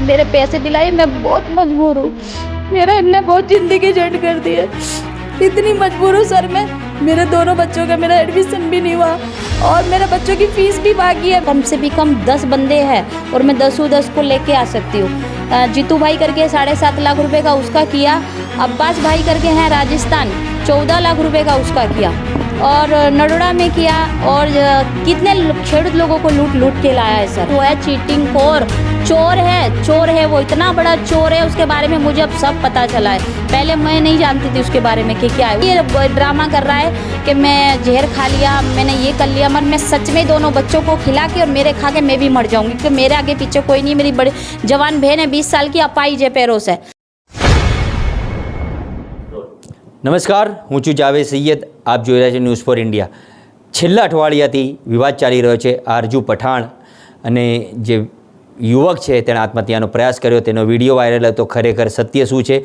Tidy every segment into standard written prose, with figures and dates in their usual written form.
मेरे पैसे दिलाए। मैं बहुत मजबूर हूँ, मेरा इनने बहुत ज़िंदगी झंड कर दी है। इतनी मजबूर हूँ सर मैं। मेरे दोनों बच्चों का मेरा एडमिशन भी नहीं हुआ और मेरे बच्चों की फीस भी बाकी है। कम से भी कम 10 बंदे हैं और मैं 10 को लेके आ सकती हूँ। जीतू भाई करके 7.5 लाख रुपए का उसका किया। अब्बास भाई करके हैं राजस्थान, 14 लाख रुपए का उसका किया। और नडोड़ा में किया। और कितने खेडूत लोगों को लूट के लाया है सर। वो है चीटिंग खोर, चोर है वो, इतना बड़ा चोर है। उसके बारे में मुझे अब सब पता चला है। पहले मैं नहीं जानती थी उसके बारे में कि क्या है। ये ड्रामा कर रहा है कि मैं जहर खा लिया, मैंने ये कर लिया, मगर मैं सच में दोनों बच्चों को खिला के और मेरे खा के मैं भी मर जाऊंगी, क्योंकि मेरे आगे पीछे कोई नहीं। मेरी बड़ी जवान बहन है, 20 साल की, अपाहिज है पैरों से। નમસ્કાર, હું છું જાવેદ સૈયદ. આપ જોઈ રહ્યા છો ન્યૂઝ ફોર ઇન્ડિયા. છેલ્લા અઠવાડિયાથી વિવાદ ચાલી રહ્યો છે. આરજુ પઠાણ અને જે યુવક છે તેણે આત્મહત્યાનો પ્રયાસ કર્યો, તેનો વિડીયો વાયરલ હતો. ખરેખર સત્ય શું છે?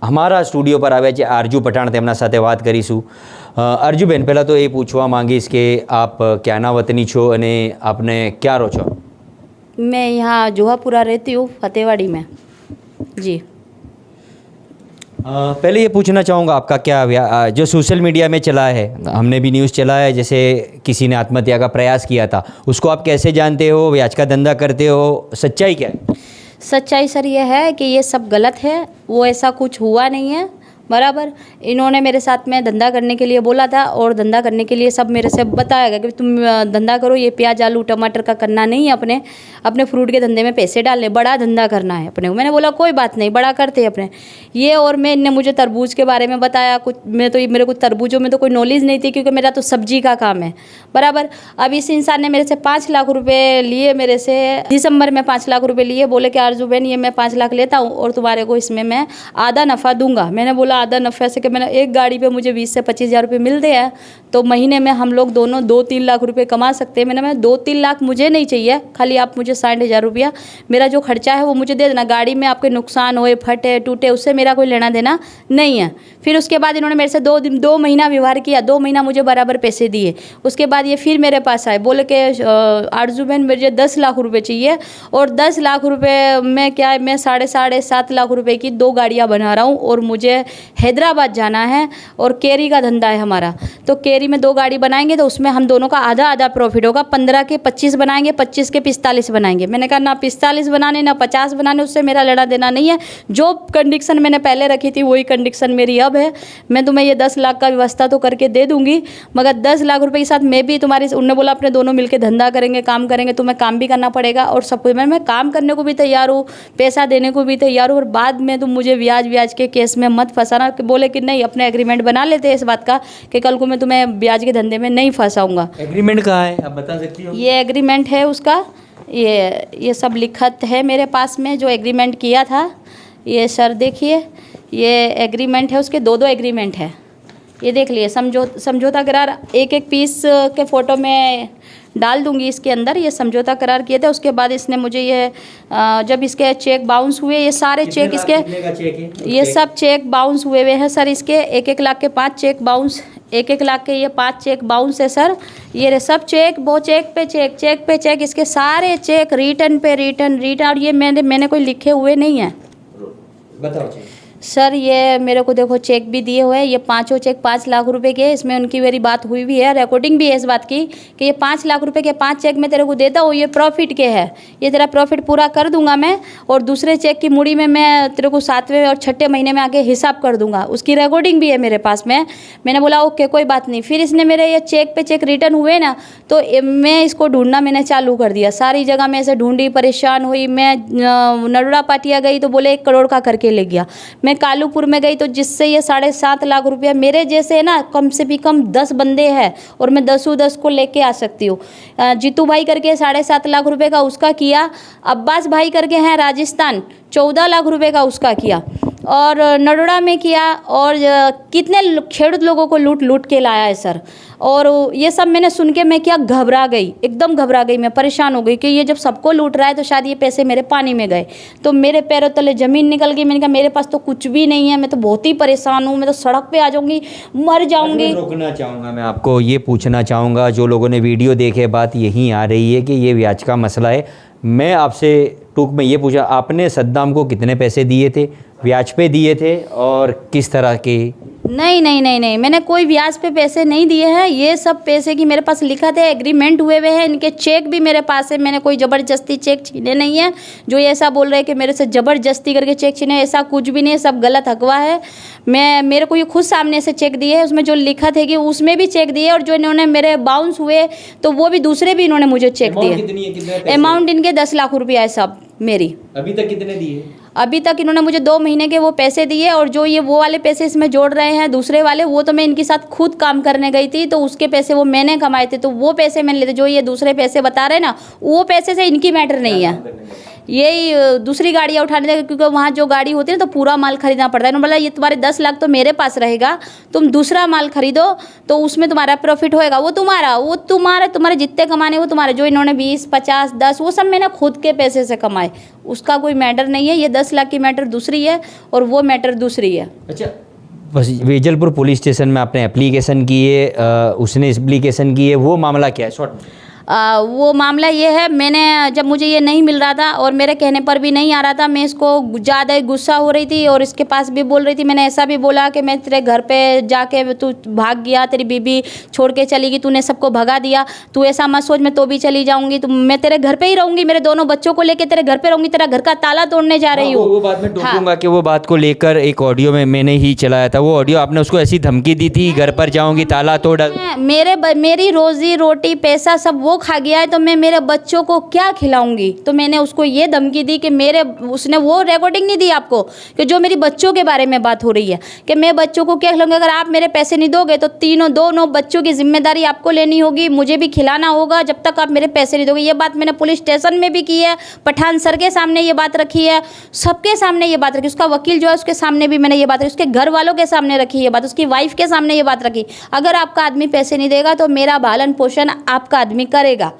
અમારા સ્ટુડિયો પર આવ્યા છે આરજુ પઠાણ, તેમના સાથે વાત કરીશું. અરજુબેન, પહેલાં તો એ પૂછવા માંગીશ કે આપ ક્યાંના વતની છો અને આપને ક્યાં રહો છો? मैं यहाँ जोहापुरा रहती हूँ, फतेहवाड़ी में जी। पहले ये पूछना चाहूँगा, आपका क्या जो सोशल मीडिया में चला है, हमने भी न्यूज़ चला है, जैसे किसी ने आत्महत्या का प्रयास किया था, उसको आप कैसे जानते हो? ब्याज का धंधा करते हो? सच्चाई क्या है? सच्चाई सर ये है कि ये सब गलत है। वो ऐसा कुछ हुआ नहीं है, बराबर। इन्होंने मेरे साथ में धंधा करने के लिए बोला था और धंधा करने के लिए सब मेरे से बताया गया कि तुम धंधा करो, ये प्याज आलू टमाटर का करना नहीं है, अपने फ्रूट के धंधे में पैसे डालने, बड़ा धंधा करना है अपने। मैंने बोला कोई बात नहीं, बड़ा करते हैं अपने ये। और मैं इनने मुझे तरबूज के बारे में बताया कुछ। मेरे को तरबूजों में तो कोई नॉलेज नहीं थी, क्योंकि मेरा तो सब्जी का काम है, बराबर। अब इस इंसान ने मेरे से 5 लाख रुपए लिए, मेरे से दिसंबर में 5 लाख रुपए लिए। बोले कि आरजू बहन, ये मैं 5 लाख लेता हूँ और तुम्हारे को इसमें मैं आधा नफ़ा दूंगा। मैंने बोला आधा नफ़ा से कि मैंने एक गाड़ी पे मुझे 20 से 25 हज़ार रुपये मिलते हैं, तो महीने में हम लोग दोनों 2-3 लाख रुपए कमा सकते हैं। मैं 2-3 लाख मुझे नहीं चाहिए, खाली आप मुझे 60,000 रुपया मेरा जो खर्चा है वो मुझे दे देना। गाड़ी में आपके नुकसान होए, फटे टूटे, उससे मेरा कोई लेना देना नहीं है। फिर उसके बाद इन्होंने मेरे से 2 महीना व्यवहार किया, 2 महीना मुझे बराबर पैसे दिए। उसके बाद ये फिर मेरे पास आए, बोले कि आरजू बहन मुझे 10 लाख रुपये चाहिए, और 10 लाख रुपये में क्या है, मैं 7.5 लाख रुपये की 2 गाड़ियाँ बना रहा हूँ और मुझे हैदराबाद जाना है और केरी का धंधा है हमारा। तो केरी में 2 गाड़ी बनाएंगे तो उसमें हम दोनों का आधा आधा प्रॉफिट होगा। 15 के 25 बनाएंगे, 25 के 45 बनाएंगे। मैंने कहा ना 45 बनाने ना 50 बनाने, उससे मेरा लेना देना नहीं है। जो कंडीशन मैंने पहले रखी थी वही कंडीशन मेरी अब है। मैं तुम्हें ये 10 लाख का व्यवस्था तो करके दे दूंगी, मगर 10 लाख रुपए के साथ मैं भी तुम्हारी, उन्होंने बोला अपने दोनों मिलकर धंधा करेंगे, काम करेंगे, तुम्हें काम भी करना पड़ेगा और सब कुछ। मैं काम करने को भी तैयार हूँ, पैसा देने को भी तैयार हूँ, और बाद में तुम मुझे ब्याज के केस में मत फंसाना। बोले कि नहीं, अपने एग्रीमेंट बना लेते हैं इस बात का कि कल को मैं तुम्हें ब्याज के धंधे में नहीं फंसाऊंगा। एग्रीमेंट कहाँ है, आप बता सकती हो? ये एग्रीमेंट है उसका, ये सब लिखत है मेरे पास में, जो एग्रीमेंट किया था। ये सर देखिए, ये एग्रीमेंट है, उसके 2 एग्रीमेंट है। ये देख लिए, समझौता करार एक पीस के फ़ोटो में डाल दूंगी इसके अंदर। ये समझौता करार किए थे। उसके बाद इसने मुझे ये जब इसके चेक बाउंस हुए, ये सारे चेक इसके, ये सब चेक बाउंस हुए हैं सर। इसके 1-1 लाख के 5 चेक बाउंस, 1-1 लाख के ये 5 चेक बाउंस है सर। ये सब चेक, वो चेक पे चेक, इसके सारे चेक रिटर्न पे रिटर्न। और ये मैंने कोई लिखे हुए नहीं है। बताओ सर, ये मेरे को देखो चेक भी दिए हुए हैं। ये 5 चेक 5 लाख रुपए के, इसमें उनकी मेरी बात हुई भी है, रिकॉर्डिंग भी है इस बात की कि ये 5 लाख रुपए के 5 चेक मैं तेरे को देता हूँ, ये प्रॉफिट के है, ये तेरा प्रॉफिट पूरा कर दूंगा मैं। और दूसरे चेक की मुड़ी में मैं तेरे को 7वें और 6ठे महीने में आके हिसाब कर दूंगा, उसकी रिकॉर्डिंग भी है मेरे पास में। मैंने बोला ओके कोई बात नहीं। फिर इसने मेरे ये चेक पे चेक रिटर्न हुए ना, तो मैं इसको ढूंढना मैंने चालू कर दिया। सारी जगह मैं ऐसे ढूंढी, परेशान हुई। मैं नडोड़ा पाटिया गई तो बोले 1 करोड़ का करके ले गया। मैं कालूपुर में गई तो जिससे ये 7.5 लाख रुपया, मेरे जैसे है ना कम से भी कम 10 बंदे हैं और मैं 10 को लेके आ सकती हूँ। जीतू भाई करके 7.5 लाख रुपए का उसका किया। अब्बास भाई करके हैं राजस्थान, 14 लाख रुपए का उसका किया। और नडोड़ा में किया। और कितने खेडूत लोगों को लूट के लाया है सर। और ये सब मैंने सुन के मैं क्या घबरा गई, एकदम घबरा गई। मैं परेशान हो गई कि ये जब सबको लूट रहा है तो शायद ये पैसे मेरे पानी में गए। तो मेरे पैरों तले ज़मीन निकल गई। मैंने कहा मेरे पास तो कुछ भी नहीं है, मैं तो बहुत ही परेशान हूँ, मैं तो सड़क पे आ जाऊँगी, मर जाऊँगी। रोकना चाहूँगा, मैं आपको ये पूछना चाहूँगा, जो लोगों ने वीडियो देखे बात यहीं आ रही है कि ये ब्याज का मसला है। मैं आपसे टूक में ये पूछा, आपने सद्दाम को कितने पैसे दिए थे, ब्याज पे दिए थे और किस तरह के? नहीं नहीं नहीं नहीं, मैंने कोई ब्याज पे पैसे नहीं दिए हैं। ये सब पैसे की मेरे पास लिखा थे, एग्रीमेंट हुए हुए हैं, इनके चेक भी मेरे पास है। मैंने कोई ज़बरदस्ती चेक छीने नहीं है। जो ये ऐसा बोल रहे हैं कि मेरे से ज़बरदस्ती करके चेक छीने, ऐसा कुछ भी नहीं है, सब गलत हकवा है। मेरे को ये खुद सामने से चेक दिए है, उसमें जो लिखा थे कि उसमें भी चेक दिए, और जो इन्होंने मेरे बाउंस हुए तो वो भी दूसरे भी इन्होंने मुझे चेक दिए। अमाउंट इनके 10 लाख रुपया है सब मेरी। अभी तक कितने दिए? अभी तक इन्होंने मुझे 2 महीने के वो पैसे दिए, और जो ये वो वाले पैसे इसमें जोड़ रहे हैं दूसरे वाले, वो तो मैं इनके साथ खुद काम करने गई थी, तो उसके पैसे वो मैंने कमाए थे, तो वो पैसे मैंने लेते। जो ये दूसरे पैसे बता रहे हैं ना, वो पैसे से इनकी मैटर नहीं है। यही दूसरी गाड़ियाँ उठाने देंगे, क्योंकि वहाँ जो गाड़ी होती है ना तो पूरा माल खरीदना पड़ता है। इन्होंने बोला ये तुम्हारे 10 लाख तो मेरे पास रहेगा, तुम दूसरा माल खरीदो तो उसमें तुम्हारा प्रॉफिट होएगा। वो तुम्हारे जितने कमाने वो तुम्हारे। जो इन्होंने 20, 50, 10 वो सब मैंने खुद के पैसे से कमाए, उसका कोई मैटर नहीं है। ये 10 लाख की मैटर दूसरी है और वो मैटर दूसरी है। अच्छा, बस वेजलपुर पुलिस स्टेशन में आपने एप्लीकेशन की है, उसने एप्लीकेशन की है, वो मामला क्या है शॉर्ट में? वो मामला ये है, मैंने जब मुझे ये नहीं मिल रहा था और मेरे कहने पर भी नहीं आ रहा था, मैं इसको ज़्यादा ही गुस्सा हो रही थी और इसके पास भी बोल रही थी। मैंने ऐसा भी बोला कि मैं तेरे घर पे जाके तू भाग गया, तेरी बीबी छोड़ के चली गई, तूने सबको भगा दिया, तू ऐसा मत सोच मैं तो भी चली जाऊंगी, तो मैं तेरे घर पे ही रहूंगी, मेरे दोनों बच्चों को लेकर तेरे घर पे रहूंगी, तेरा घर का ताला तोड़ने जा रही हूँ। वो बात मैं टोकूंगा कि वो बात को लेकर एक ऑडियो में मैंने ही चलाया था। वो ऑडियो आपने उसको ऐसी धमकी दी थी, घर पर जाऊंगी, ताला तोड़। मेरी रोजी रोटी पैसा सब वो खा गया है, तो मैं मेरे बच्चों को क्या खिलाऊंगी? तो मैंने उसको ये धमकी दी कि उसने वो रिकॉर्डिंग नहीं दी आपको कि जो मेरी बच्चों के बारे में बात हो रही है कि मैं बच्चों को क्या खिलाऊंगी। अगर आप मेरे पैसे नहीं दोगे तो दोनों बच्चों की जिम्मेदारी आपको लेनी होगी, मुझे भी खिलाना होगा जब तक आप मेरे पैसे नहीं दोगे। ये बात मैंने पुलिस स्टेशन में भी की है, पठान सर के सामने ये बात रखी है, सबके सामने ये बात रखी। उसका वकील जो है उसके सामने भी मैंने ये बात रखी, उसके घर वालों के सामने रखी ये बात, उसकी वाइफ के सामने ये बात रखी। अगर आपका आदमी पैसे नहीं देगा तो मेरा पालन पोषण आपका आदमी करेगा।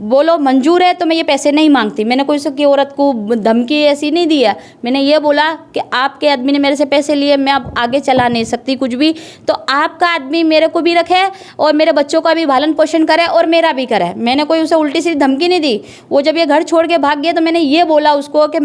बोलो मंजूर है तो मैं ये पैसे नहीं मांगती। मैंने कोई की औरत को धमकी ऐसी नहीं दी है। मैंने ये बोला कि आपके आदमी ने मेरे से पैसे लिए, मैं अब आगे चला नहीं सकती कुछ भी, तो आपका आदमी मेरे को भी रखे और मेरे बच्चों का भी पालन पोषण करे और मेरा भी करे। मैंने कोई उसे उल्टी सीधी धमकी नहीं दी। वो जब ये घर छोड़ के भाग गया तो मैंने ये बोला उसको कि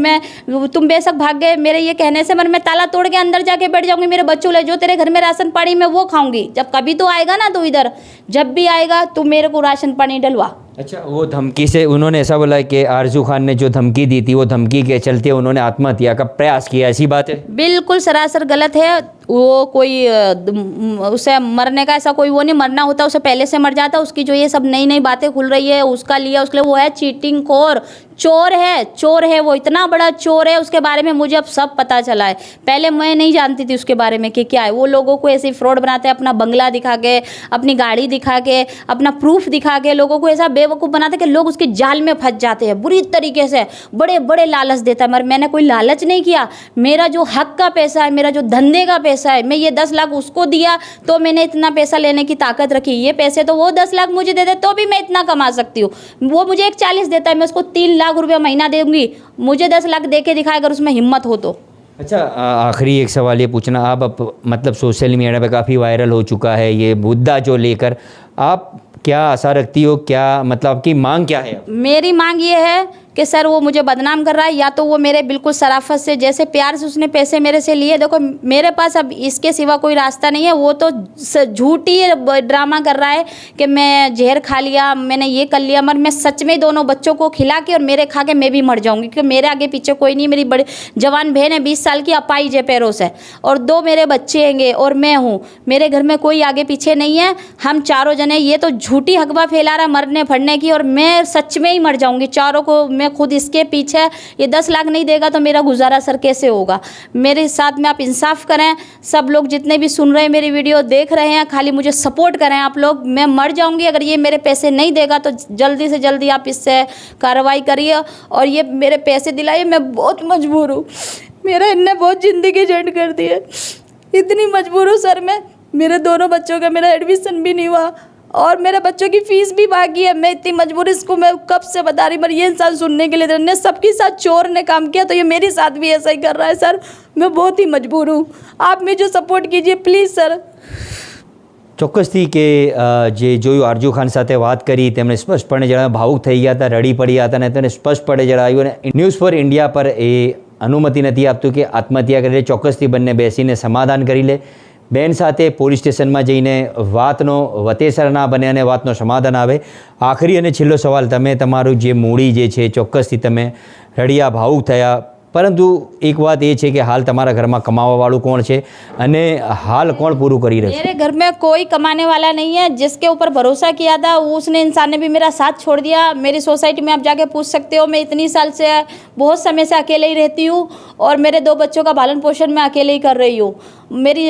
तुम बेशक भाग गए, मेरे ये कहने से मैं ताला तोड़ के अंदर जाके बैठ जाऊँगी, मेरे बच्चों ले जो तेरे घर में राशन पानी मैं वो खाऊंगी। जब कभी तो आएगा ना, तो इधर जब भी आएगा तो मेरे को राशन पानी डलवा। अच्छा, वो धमकी से उन्होंने ऐसा बोला कि आरजू खान ने जो धमकी दी थी वो धमकी के चलते उन्होंने आत्महत्या का प्रयास किया, ऐसी बात है? बिल्कुल सरासर गलत है। वो कोई उसे मरने का ऐसा कोई वो नहीं, मरना होता उसे पहले से मर जाता। उसकी जो ये सब नई नई बातें खुल रही है उसका लिया, उसके लिए वो है चीटिंग खोर, चोर है वो, इतना बड़ा चोर है। उसके बारे में मुझे अब सब पता चला है, पहले मैं नहीं जानती थी उसके बारे में कि क्या है। वो लोगों को ऐसे फ्रॉड बनाते हैं, अपना बंगला दिखा के, अपनी गाड़ी दिखा के, अपना प्रूफ दिखा के लोगों को ऐसा बेवकूफ़ बनाते कि लोग उसके जाल में फंस जाते हैं बुरी तरीके से। बड़े बड़े लालच देता है, मगर मैंने कोई लालच नहीं किया। मेरा जो हक का पैसा है, मेरा जो धंधे का पैसा है, मैं ये 10 लाख उसको दिया तो मैंने इतना पैसा लेने की ताकत रखी। ये पैसे तो वो 10 लाख मुझे दे दे तो भी मैं इतना कमा सकती हूँ। वो मुझे 140 देता है, मैं उसको 3 लाख रुपया महीना दूंगी। मुझे 10 लाख दे के दिखाए अगर उसमें हिम्मत हो तो। अच्छा, आखिरी एक सवाल ये पूछना, आप अब मतलब सोशल मीडिया पे काफ़ी वायरल हो चुका है ये मुद्दा जो लेकर, आप क्या आशा रखती हो, क्या मतलब आपकी मांग क्या है? मेरी मांग ये है कि सर वो मुझे बदनाम कर रहा है, या तो वो मेरे बिल्कुल शराफत से, जैसे प्यार से उसने पैसे मेरे से लिए, देखो मेरे पास अब इसके सिवा कोई रास्ता नहीं है। वो तो झूठी ड्रामा कर रहा है कि मैं जहर खा लिया, मैंने ये कर लिया, मगर मैं सच में दोनों बच्चों को खिला के और मेरे खा के मैं भी मर जाऊंगी, क्योंकि मेरे आगे पीछे कोई नहीं। मेरी बड़ी जवान बहन है 20 साल की, अपाहिज है पैरों से, और 2 मेरे बच्चे हैंगे और मैं हूँ। मेरे घर में कोई आगे पीछे नहीं है, हम चारों जने। ये तो झूठी अफवाह फैला रहा मरने फड़ने की, और मैं सच में ही मर जाऊंगी चारों को। मैं खुद इसके पीछे, ये 10 लाख नहीं देगा तो मेरा गुजारा सर कैसे होगा? मेरे साथ में आप इंसाफ करें। सब लोग जितने भी सुन रहे हैं, मेरी वीडियो देख रहे हैं, खाली मुझे सपोर्ट करें आप लोग। मैं मर जाऊंगी अगर ये मेरे पैसे नहीं देगा, तो जल्दी से जल्दी आप इससे कार्रवाई करिए और ये मेरे पैसे दिलाइए। मैं बहुत मजबूर हूँ, मेरा इनने बहुत ज़िंदगी झंड कर दी है, इतनी मजबूर हूँ सर मैं। मेरे दोनों बच्चों का मेरा एडमिशन भी नहीं हुआ और मेरे बच्चों की फीस भी बाकी है। मैं इतनी मजबूर, इसको मैं कब से बता रही, पर ये इंसान सुनने के लिए ने सबके साथ चोर ने काम किया, तो ये मेरे साथ भी ऐसा ही कर रहा है। सर मैं बहुत ही मजबूर हूँ, आप मुझे सपोर्ट कीजिए प्लीज़ सर। ચોક્કસથી કે જે જોયું આરજુ ખાન સાથે વાત કરી તેમણે સ્પષ્ટપણે જણાવ્યું, ભાવુક થઈ ગયા હતા, રડી પડ્યા હતા અને તેને સ્પષ્ટપણે જણાવ્યું અને ન્યૂઝ ફોર ઇન્ડિયા પર એ અનુમતિ નથી આપતું કે આત્મહત્યા કરી લે. ચોક્કસથી બંને બેસીને સમાધાન કરી લે, બેન સાથે પોલીસ સ્ટેશનમાં જઈને વાતનો વતેસર ના બને અને વાતનો સમાધાન આવે. આખરી અને છેલ્લો સવાલ, તમે તમારું જે મૂડી જે છે ચોક્કસથી તમે રડ્યા, ભાવુક થયા, પરંતુ એક વાત એ છે કે હાલ તમારા ઘરમાં કમાવાવાળું કોણ છે અને હાલ કોણ પૂરું કરી રહ્યું છે? मेरे घर में कोई कमाने वाला नहीं है. जिसके ऊपर भरोसा किया था उसने इंसान ने भी मेरा साथ छोड़ दिया. मेरी सोसाइटी में आप जाके पूछ सकते हो. मैं इतनी साल से बहुत समय से अकेले ही रहती हूँ और मेरे 2 बच्चों का पालन पोषण मैं अकेले ही कर रही हूँ. मेरी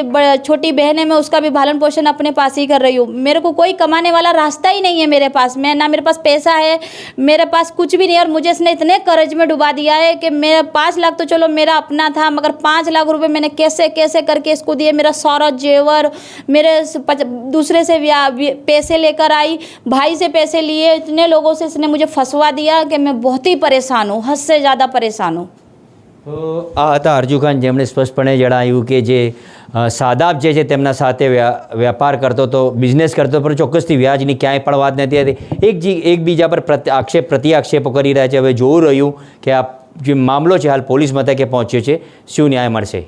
छोटी बहन है, मैं उसका भी पालन पोषण अपने पास ही कर रही हूँ. मेरे को कोई कमाने वाला रास्ता ही नहीं है मेरे पास. मैं ना मेरे पास पैसा है, मेरे पास कुछ भी नहीं है. और मुझे इसने इतने कर्ज में डुबा दिया है कि मेरा 5 लाख तो चलो मेरा अपना था, मगर 5 लाख रुपए मैंने कैसे कैसे करके इसको दिए. मेरा सारा जेवर मेरे दूसरे से पैसे लेकर आई, भाई से पैसे लिए, इतने लोगों से इसने मुझे फंसवा दिया कि मैं बहुत ही परेशान हूँ, हद से ज़्यादा परेशान हूँ. તો આ હતા અરજુ ખાન, જેમણે સ્પષ્ટપણે જણાવ્યું કે જે સાદાબ જે છે તેમના સાથે વ્યાપાર કરતો હતો, બિઝનેસ કરતો, પણ ચોક્કસથી વ્યાજની ક્યાંય પણ વાત નથી હતી. એકબીજા પર પ્રત્યાક્ષેપો કરી રહ્યા છે. હવે જોવું રહ્યું કે આ જે મામલો છે હાલ પોલીસ મથકે પહોંચ્યો છે, શું ન્યાય મળશે.